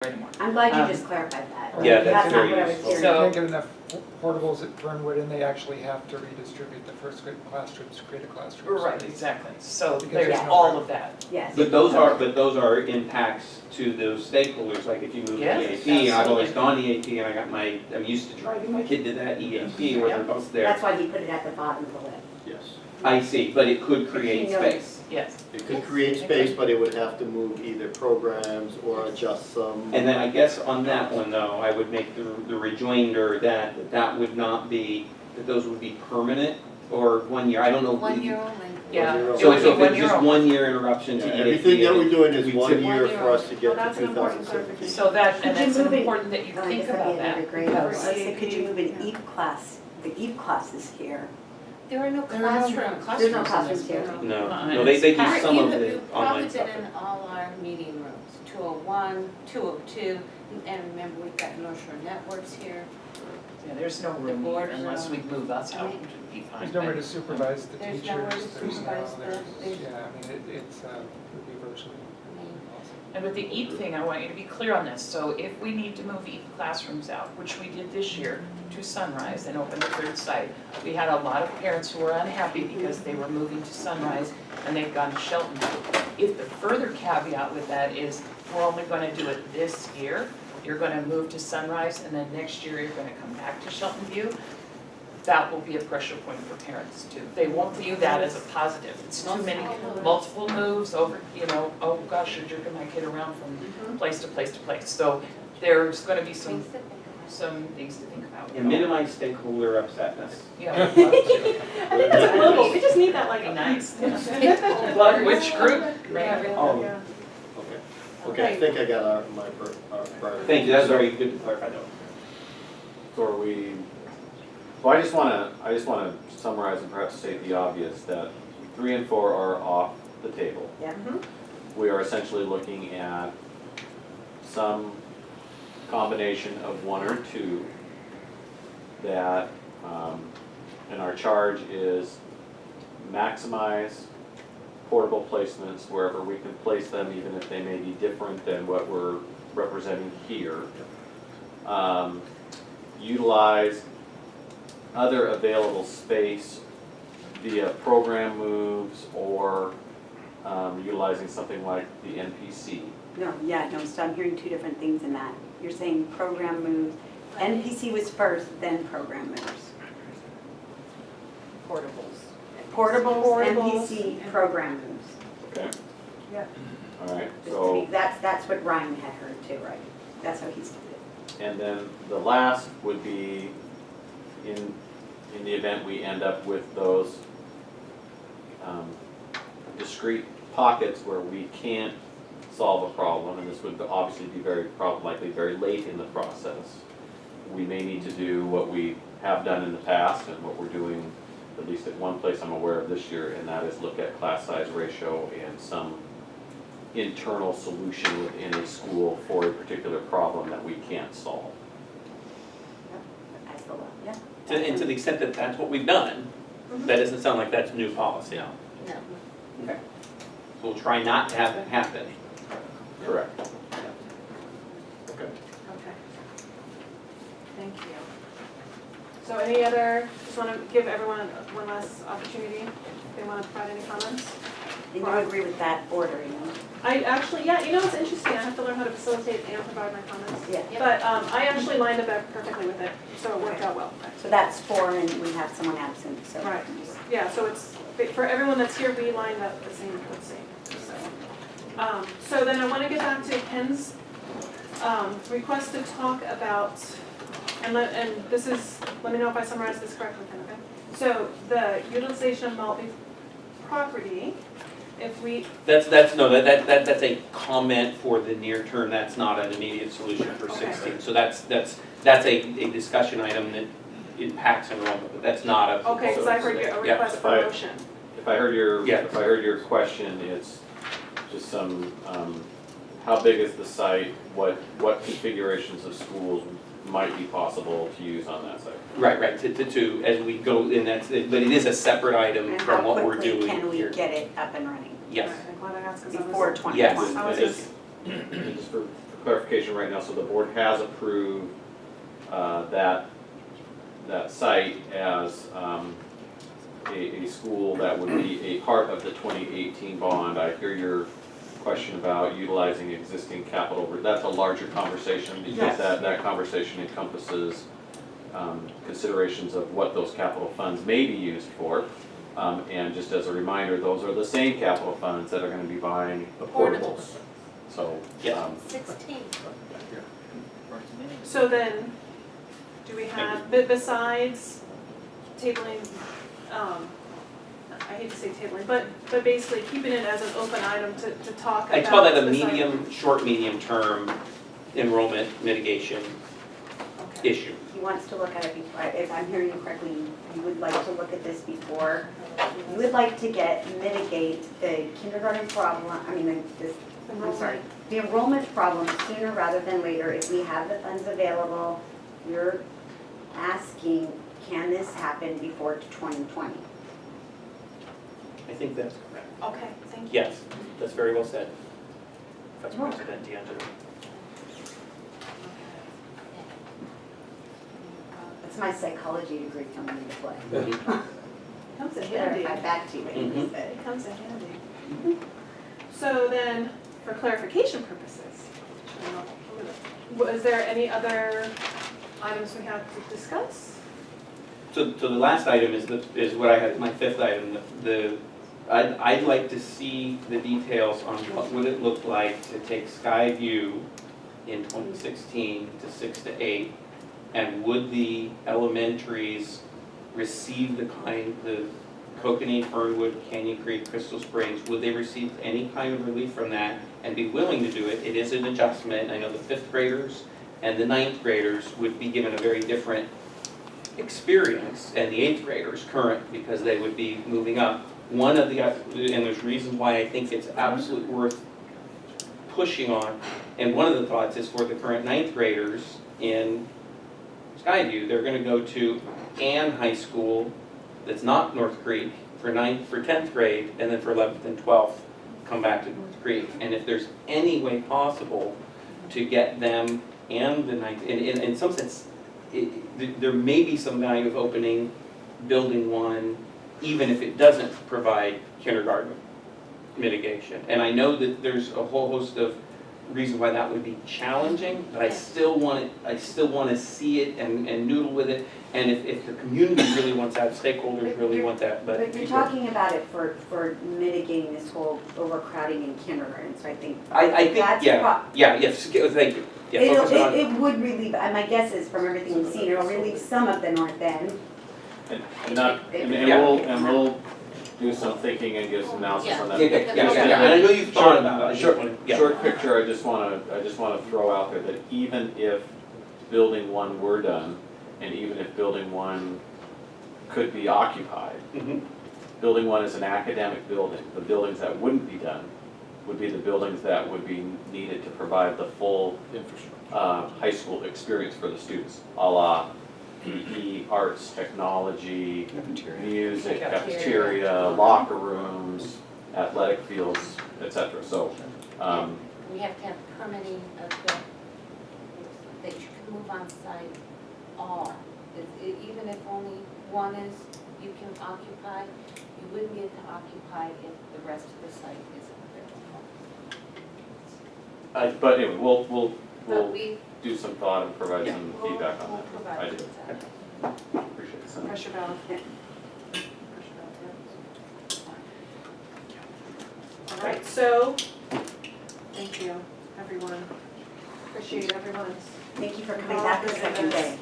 anymore. I'm glad you just clarified that. Yeah, that's not very what I was useful. hearing. So- You can't get enough portables at Fernwood, and they actually have to redistribute the first grade classrooms to create a classroom. Right, exactly. So Because there's there's no all room. of that. Yes. But those are impacts to those stakeholders, like if you move to Yes, EAP, I've always absolutely. gone EAP and I'm used to driving my kid to that EAP or they're both there. That's why he put it at the bottom of the list. Yes. I see, but it could create space. Yes. It could create space, but it would have to move either programs or adjust some. And then I guess on that one though, I would make the rejoinder that would not be, that those would be permanent or 1 year, I don't know. 1 year only. Yeah. So It So would be if 1 it's year just only. 1 year interruption to Yeah, EAP. everything that we're doing is we 1 tip- year for us to Well, get that's to an important 2017. So that, and Could you it's move it- important that you Oh, I think guess that'd about be another that. grade level. I was because- saying, could you move an Yeah. EAP class, the EAP classes here? There are no There are no classrooms. There's no in classrooms this here. one. No, Uh-uh, no, they do it's- some of You've the online probably stuff. been in all our meeting rooms, 201, 202, and remember we've got North Shore Networks here. Yeah, there's no room here unless we move us out, which would be fine. There's nowhere to supervise the There's teachers, nowhere to there's no, supervise the- there's, yeah, I mean, it's, would be virtually impossible. And with the EAP thing, I want you to be clear on this. So if we need to move EAP classrooms out, which we did this year to Sunrise and open the third site, we had a lot of parents who were unhappy because they were moving to Sunrise and they've gone to Shelton. If the further caveat with that is we're only gonna do it this year, you're gonna move to Sunrise and then next year you're gonna come back to Shelton View, that will be a pressure point for parents too. They won't view that as a positive. It's too many, multiple moves over, you know, oh gosh, you're jerking my kid around from place to place to place. So there's gonna be some Things to think about. things to think about. And minimize stakeholder upsetness. Yeah, we'd love to. I think that's global, we just need that like. Be nice. Blood. Which group? Oh, Yeah. Okay, I think I got my priority. thank you, that's very good to clarify though. So are we, well, I just wanna summarize and perhaps state the obvious, that 3 and 4 are off the table. Yeah. We are essentially looking at some combination of 1 or 2 that, and our charge is maximize portable placements wherever we can place them, even if they may be different than what we're representing here. Utilize other available space via program moves or utilizing something like the NPC. No, yeah, no, so I'm hearing two different things in that. You're saying program moves, NPC was first, then program moves. Portables. Portables, Portables. NPC, program moves. Okay. Yeah. All right, Just to so, be- That's what Ryan had heard too, right? That's how he's doing it. and then the last would be in the event we end up with those discrete pockets where we can't solve a problem, and this would obviously be likely very late in the process. We may need to do what we have done in the past and what we're doing, at least at one place I'm aware of this year, and that is look at class size ratio and some internal solution within a school for a particular problem that we can't solve. As the law, yeah. And to the extent that that's what we've done, that doesn't sound like that's new policy. No. No. Okay. So we'll try not to have that happen. Correct. Okay. Okay. Thank you. So any other, just want to give everyone one last opportunity, if they want to provide any comments? And you agree with that order, you know? I actually, yeah, you know, it's interesting, I have to learn how to facilitate and provide my comments. Yeah. But I actually lined up perfectly with it, so it worked out well. So that's 4 and we have someone absent, so. Right. Yeah, so it's, for everyone that's here, we lined up the same. So then I want to get back to Ken's request to talk about, and this is, let me know if I summarize this correctly, Ken, okay? So the utilization of multi-property, if we, That's a comment for the near term, that's not an immediate solution for Okay. 16. So that's a discussion item that impacts enrollment, but that's not a. okay, because I heard a Yeah. request for a motion. If I heard your, Yeah. if I heard your question, it's just some, how big is the site? What configurations of schools might be possible to use on that site? Right, to, as we go, and but it is a separate item And from how what we're quickly doing can we here. get it up and running? Yes. Right, I'm glad I asked, because I was. Before 21. Yes. I was It just, is. And just for clarification right now, so the board has approved that site as a school that would be a part of the 2018 bond. I hear your question about utilizing existing capital. That's a larger conversation because Yes. that conversation encompasses considerations of what those capital funds may be used for. And just as a reminder, those are the same capital funds that are going to be buying the portables. So, Yes. 16. So then, do we have, besides tabling, I hate to say tabling, but basically keeping it as an open item to talk about. I call that a besides- medium, short, medium-term enrollment mitigation Okay. issue. He wants to look at it before, if I'm hearing you correctly, you would like to look at this before. You would like to mitigate the kindergarten problem, I'm sorry, the enrollment problem sooner rather than later. If we have the funds available, you're asking, can this happen before 2020? I think that's correct. Okay, thank you. Yes, that's very well said. Vice President D'Angelo. That's my psychology degree coming into play. Comes in To handy. clarify back to you what you Mhm. said. It comes in handy. So then, for clarification purposes, was there any other items we have to discuss? So the last item is what I had, my fifth item. I'd like to see the details on what would it look like to take Skyview in 2016 to 6 to 8, and would the elementaries receive the Kokanee, Fernwood, Canyon Creek, Crystal Springs, would they receive any kind of relief from that and be willing to do it? It is an adjustment. I know the 5th graders and the 9th graders would be given a very different experience, and the 8th graders current, because they would be moving up. And there's reasons why I think it's absolutely worth pushing on, and one of the thoughts is for the current 9th graders in Skyview, they're gonna go to Ann High School, that's not North Creek, for 10th grade, and then for 11th and 12th, come back to North Creek. And if there's any way possible to get them and the 9th, in some sense, there may be some value of opening building 1, even if it doesn't provide kindergarten mitigation. And I know that there's a whole host of reasons why that would be challenging, but I still want to see it and noodle with it. And if the community really wants that, stakeholders really want that, But you're talking about it for mitigating this whole overcrowding in kindergarten, so I think. I think, that's yes, thank you. Yeah, focus on. It would relieve, my guess is from everything we've seen, it'll relieve some of the north end. And we'll do some thinking and give some analysis on that. And I know you've thought about it, I just wanna, Short picture, I just wanna throw out there that even if building 1 were done, and even if building 1 could be occupied, Mhm. building 1 is an academic building. The buildings that wouldn't be done would be the buildings that would be needed to provide the full high school experience for the students, a la PE, arts, technology, music, cafeteria, locker rooms, athletic fields, etc. So, We have to have permitting of that you can move on site all. Even if only one is, you can occupy, you wouldn't get to occupy if the rest of the site isn't available. but anyway, we'll But we do some thought and provide Yeah. some will feedback on provide that. I you do, with that. appreciate it. Pressure valve. Yeah. All right, so, thank you, everyone. Appreciate everyone's. Thank you for coming back the second day.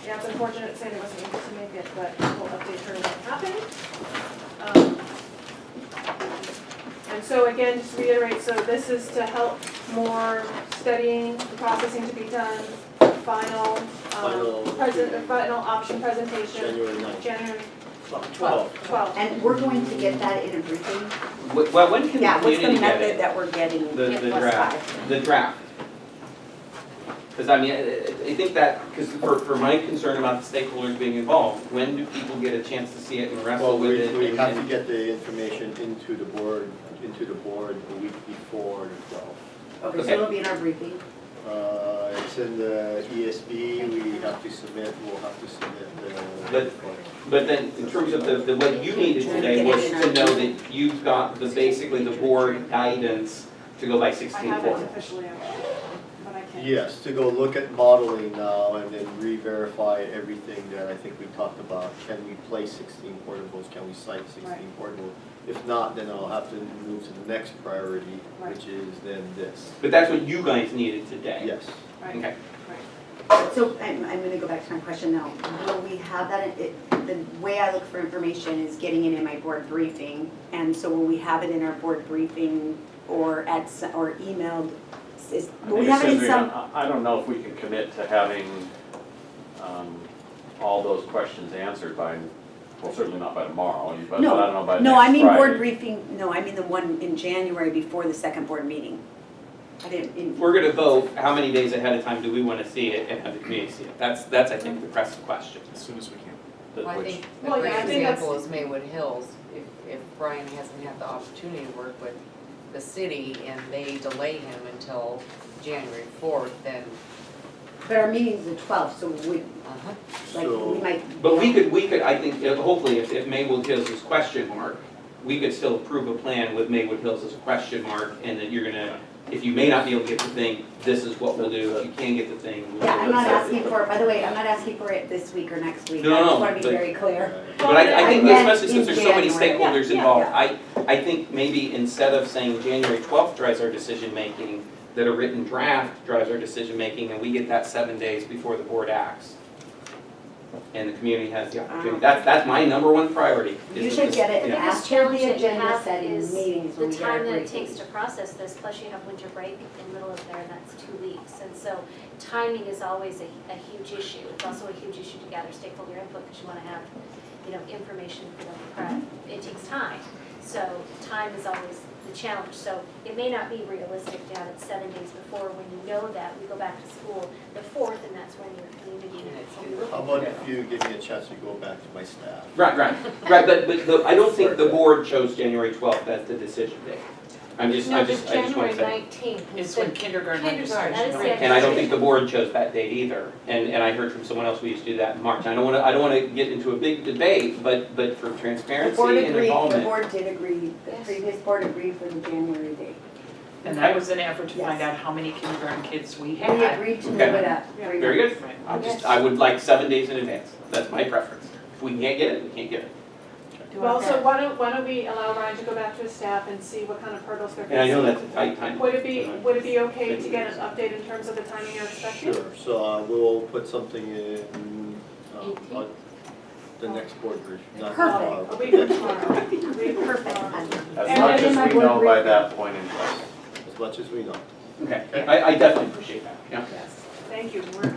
Yeah, it's unfortunate Sandy wasn't able to make it, but we'll update her what happened. And so again, just to reiterate, so this is to help more studying, processing to be done, final, final option presentation, January 9th. January 12. 12th. And we're going to get that in a briefing? Well, when can the Yeah, what's the community get method it? that we're getting? The plus draft, five? the draft. Because I mean, I think that, because for my concern about the stakeholders being involved, when do people get a chance to see it and wrestle Well, with it? we have to and- get the information into the board a week before the 12th. Okay, so Okay. it'll be in our briefing. It's in the ESB, we have to submit, we'll have to submit the. But then, in terms of the what you needed today was to know that you've got the, basically the board guidance to go by I 16 haven't portables. officially actually, but I can. Yes, to go look at modeling now and then re-verify everything that I think we talked about. Can we place 16 portables, can we site 16 Right. portables? If not, then I'll have to move to the next priority, Right. which is then this. But that's what you guys needed today. Yes. Right, Okay. right. So I'm gonna go back to my question now. Will we have that, the way I look for information is getting it in my board briefing. And so will we have it in our board briefing or or emailed? Will we have it in some? I don't know if we can commit to having all those questions answered by, well, certainly not by tomorrow, but I don't know by next No, I mean board Friday. briefing, no, I mean the one in January before the second board meeting. I didn't, If we're gonna vote, how many days ahead of time do we wanna see it and have the community see it? That's I think the pressing question. As soon as we can. That Well, I which- think a Well, yeah, great I think that's- example is Maywood Hills. If Brian hasn't had the opportunity to work with the city and they delay him until January 4th, then, but our meeting's the 12th, so we, like, we So, might. But we could, I think, hopefully, if Maywood Hills is question mark, we could still approve a plan with Maywood Hills as a question mark, and that you're gonna, if you may not be able to get the thing, this is what we'll do. If you can get the thing, we'll do Yeah, I'm not it. asking for, by the way, I'm not asking for it this week or next week. No, I no, just wanna be but- very clear. But I think, I meant especially since in there's so many January. stakeholders Yeah, involved, yeah. I think maybe instead of saying January 12th drives our decision-making, that a written draft drives our decision-making, and we get that 7 days before the board acts. And the community has the opportunity. That's my number one priority. is You that should this- get it The yeah. biggest after challenge the that you agenda have setting is meetings when the we get our time that it briefings. takes to process this, plus you have winter break in the middle of there, and that's 2 weeks. And so timing is always a huge issue. It's also a huge issue to gather stakeholder input, because you want to have, information for them to prep. It takes time. So time is always the challenge. So it may not be realistic to have it 7 days before. When you know that, we go back to school the 4th, and that's when your community. how about if you give me a chance to go back to my staff? Right, but I don't think the board chose January 12th as the decision date. I just want to January say. 19th. It's when kindergarten Kindergarten, that is registration. the And I don't think the board chose that date either. And I heard from someone else, we used to do that in March. I don't want to get into a big debate, but for The transparency board and agreed, the involvement. board did agree, the Yes. previous board agreed for the January date. And that was an effort to find Yes. out how many kindergarten kids we We had. agreed to move Okay. it up. Yeah. 3 Very months. good. I would like 7 days in advance. That's my preference. If we can't get it, we can't get it. Well, so why don't we allow Ryan to go back to his staff and see what kind of hurdles they're facing? And I know that's a tight time. Would it be okay to get an update in terms of the timing you're expecting? Sure, so we'll put something in, on the next board brief, not Perfect. tomorrow. A week from tomorrow. A week from Perfect. tomorrow. As And much then as my we board know by briefing. that point in time. As much as we know. Okay, I definitely appreciate that, yeah. Thank you. We're